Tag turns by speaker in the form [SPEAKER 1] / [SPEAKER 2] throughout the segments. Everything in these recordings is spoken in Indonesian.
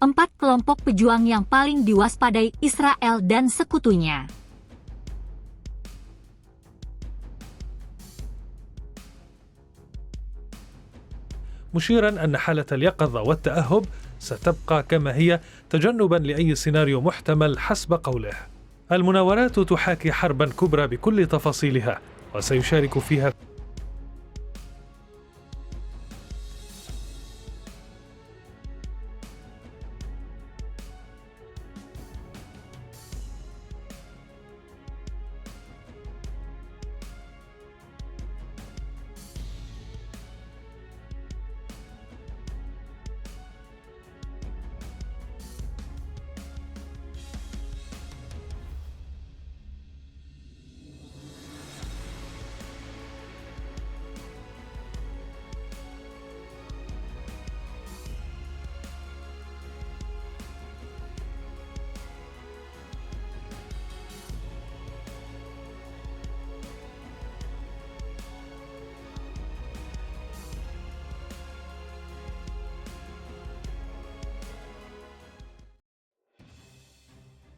[SPEAKER 1] 4 kelompok pejuang yang paling diwaspadai Israel dan sekutunya.
[SPEAKER 2] مشيرا أن حالة اليقظة والتأهب ستبقى كما هي تجنبا لأي سيناريو محتمل حسب قوله. المناورات تحاكي حربا كبرى بكل تفاصيلها وسيشارك فيها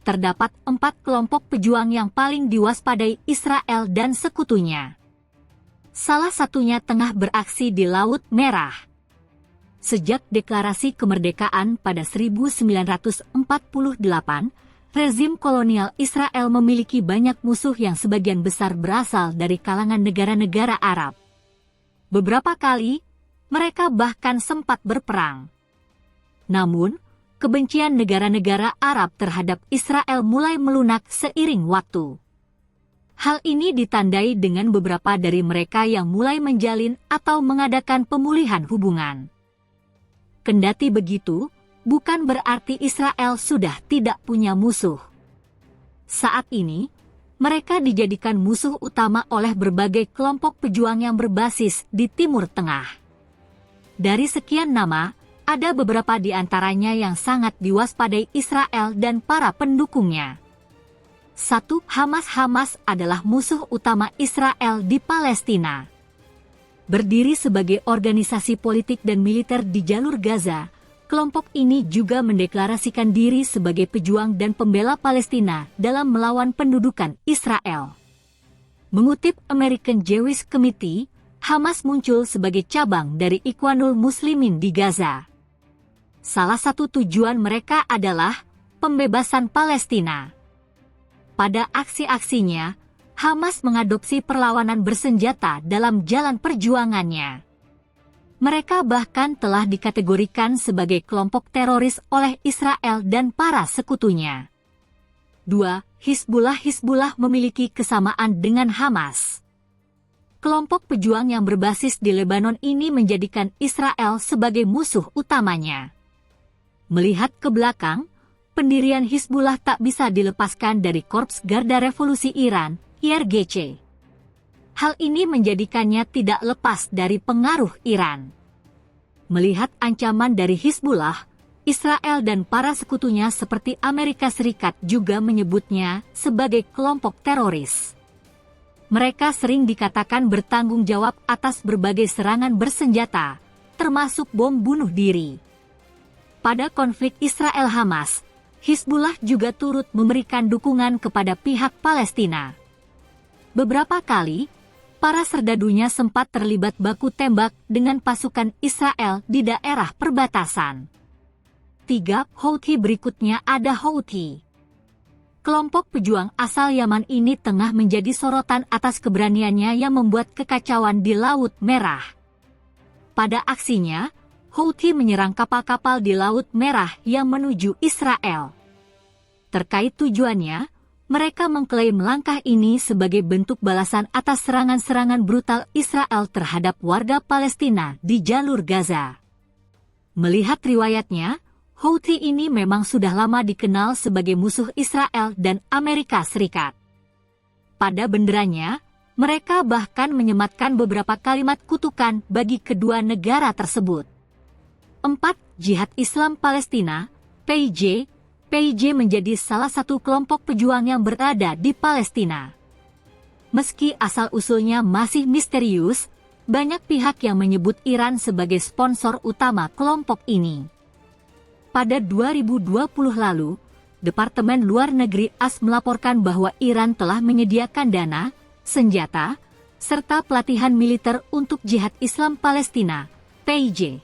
[SPEAKER 1] Terdapat 4 kelompok pejuang yang paling diwaspadai Israel dan sekutunya. Salah satunya tengah beraksi di Laut Merah. Sejak deklarasi kemerdekaan pada 1948, rezim kolonial Israel memiliki banyak musuh yang sebagian besar berasal dari kalangan negara-negara Arab. Beberapa kali, mereka bahkan sempat berperang. Namun, kebencian negara-negara Arab terhadap Israel mulai melunak seiring waktu. Hal ini ditandai dengan beberapa dari mereka yang mulai menjalin atau mengadakan pemulihan hubungan. Kendati begitu, bukan berarti Israel sudah tidak punya musuh. Saat ini, mereka dijadikan musuh utama oleh berbagai kelompok pejuang yang berbasis di Timur Tengah. Dari sekian nama, ada beberapa di antaranya yang sangat diwaspadai Israel dan para pendukungnya. 1. Hamas adalah musuh utama Israel di Palestina. Berdiri sebagai organisasi politik dan militer di jalur Gaza, kelompok ini juga mendeklarasikan diri sebagai pejuang dan pembela Palestina dalam melawan pendudukan Israel. Mengutip American Jewish Committee, Hamas muncul sebagai cabang dari Ikhwanul Muslimin di Gaza. Salah satu tujuan mereka adalah pembebasan Palestina. Pada aksi-aksinya, Hamas mengadopsi perlawanan bersenjata dalam jalan perjuangannya. Mereka bahkan telah dikategorikan sebagai kelompok teroris oleh Israel dan para sekutunya. 2. Hizbullah memiliki kesamaan dengan Hamas. Kelompok pejuang yang berbasis di Lebanon ini menjadikan Israel sebagai musuh utamanya. Melihat ke belakang, pendirian Hizbullah tak bisa dilepaskan dari Korps Garda Revolusi Iran, IRGC. Hal ini menjadikannya tidak lepas dari pengaruh Iran. Melihat ancaman dari Hizbullah, Israel dan para sekutunya seperti Amerika Serikat juga menyebutnya sebagai kelompok teroris. Mereka sering dikatakan bertanggung jawab atas berbagai serangan bersenjata, termasuk bom bunuh diri. Pada konflik Israel-Hamas, Hizbullah juga turut memberikan dukungan kepada pihak Palestina. Beberapa kali, para serdadunya sempat terlibat baku tembak dengan pasukan Israel di daerah perbatasan. 3. Houthi. Berikutnya ada Houthi. Kelompok pejuang asal Yaman ini tengah menjadi sorotan atas keberaniannya yang membuat kekacauan di Laut Merah. Pada aksinya, Houthi menyerang kapal-kapal di Laut Merah yang menuju Israel. Terkait tujuannya, mereka mengklaim langkah ini sebagai bentuk balasan atas serangan-serangan brutal Israel terhadap warga Palestina di jalur Gaza. Melihat riwayatnya, Houthi ini memang sudah lama dikenal sebagai musuh Israel dan Amerika Serikat. Pada benderanya, mereka bahkan menyematkan beberapa kalimat kutukan bagi kedua negara tersebut. 4. Jihad Islam Palestina, PIJ. PIJ menjadi salah satu kelompok pejuang yang berada di Palestina. Meski asal-usulnya masih misterius, banyak pihak yang menyebut Iran sebagai sponsor utama kelompok ini. Pada 2020 lalu, Departemen Luar Negeri AS melaporkan bahwa Iran telah menyediakan dana, senjata, serta pelatihan militer untuk Jihad Islam Palestina, PIJ.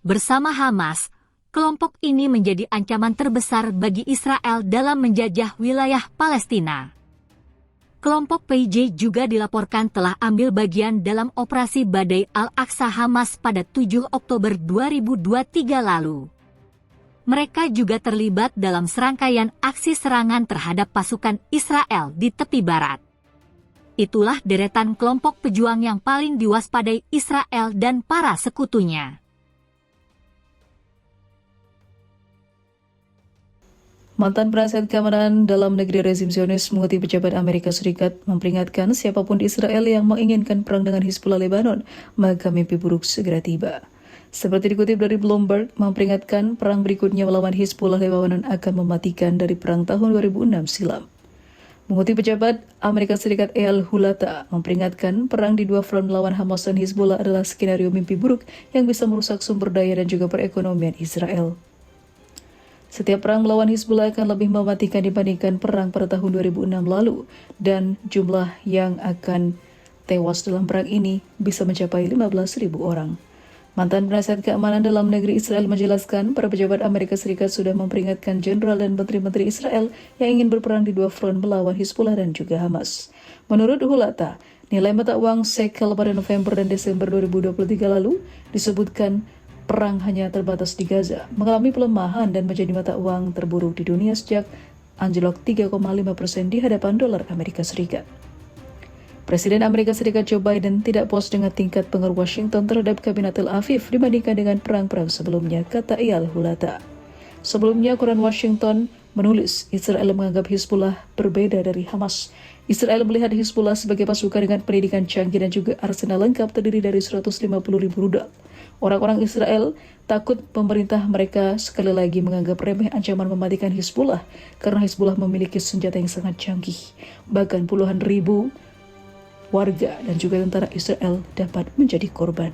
[SPEAKER 1] Bersama Hamas, kelompok ini menjadi ancaman terbesar bagi Israel dalam menjajah wilayah Palestina. Kelompok PIJ juga dilaporkan telah ambil bagian dalam operasi Badai Al-Aqsa Hamas pada 7 Oktober 2023 lalu. Mereka juga terlibat dalam serangkaian aksi serangan terhadap pasukan Israel di tepi barat. Itulah deretan kelompok pejuang yang paling diwaspadai Israel dan para sekutunya.
[SPEAKER 3] Mantan penasihat keamanan dalam negeri rezim Zionis mengutip pejabat Amerika Serikat memperingatkan siapapun di Israel yang menginginkan perang dengan Hizbullah Lebanon, maka mimpi buruk segera tiba. Seperti dikutip dari Bloomberg, memperingatkan perang berikutnya melawan Hizbullah Lebanon akan mematikan dari perang tahun 2006 silam. Mengutip pejabat Amerika Serikat Eyal Hulata, memperingatkan perang di dua front melawan Hamas dan Hizbullah adalah skenario mimpi buruk yang bisa merusak sumber daya dan juga perekonomian Israel. Setiap perang melawan Hizbullah akan lebih mematikan dibandingkan perang pada tahun 2006 lalu, dan jumlah yang akan tewas dalam perang ini bisa mencapai 15.000 orang. Mantan penasihat keamanan dalam negeri Israel menjelaskan, para pejabat Amerika Serikat sudah memperingatkan jenderal dan menteri-menteri Israel yang ingin berperang di dua front melawan Hizbullah dan juga Hamas. Menurut Hulata, nilai mata uang shekel pada November dan Desember 2023 lalu disebutkan perang hanya terbatas di Gaza, mengalami pelemahan dan menjadi mata uang terburuk di dunia sejak anjlok 3,5% di hadapan dolar Amerika Serikat. Presiden Amerika Serikat Joe Biden tidak puas dengan tingkat pengaruh Washington terhadap kabinet Tel Aviv dibandingkan dengan perang-perang sebelumnya, kata Eyal Hulata. Sebelumnya, koran Washington menulis Israel menganggap Hizbullah berbeda dari Hamas. Israel melihat Hizbullah sebagai pasukan dengan pendidikan canggih dan juga arsenal lengkap terdiri dari 150.000 rudal. Orang-orang Israel takut pemerintah mereka sekali lagi menganggap remeh ancaman mematikan Hizbullah karena Hizbullah memiliki senjata yang sangat canggih. Bahkan puluhan ribu warga dan juga tentara Israel dapat menjadi korban.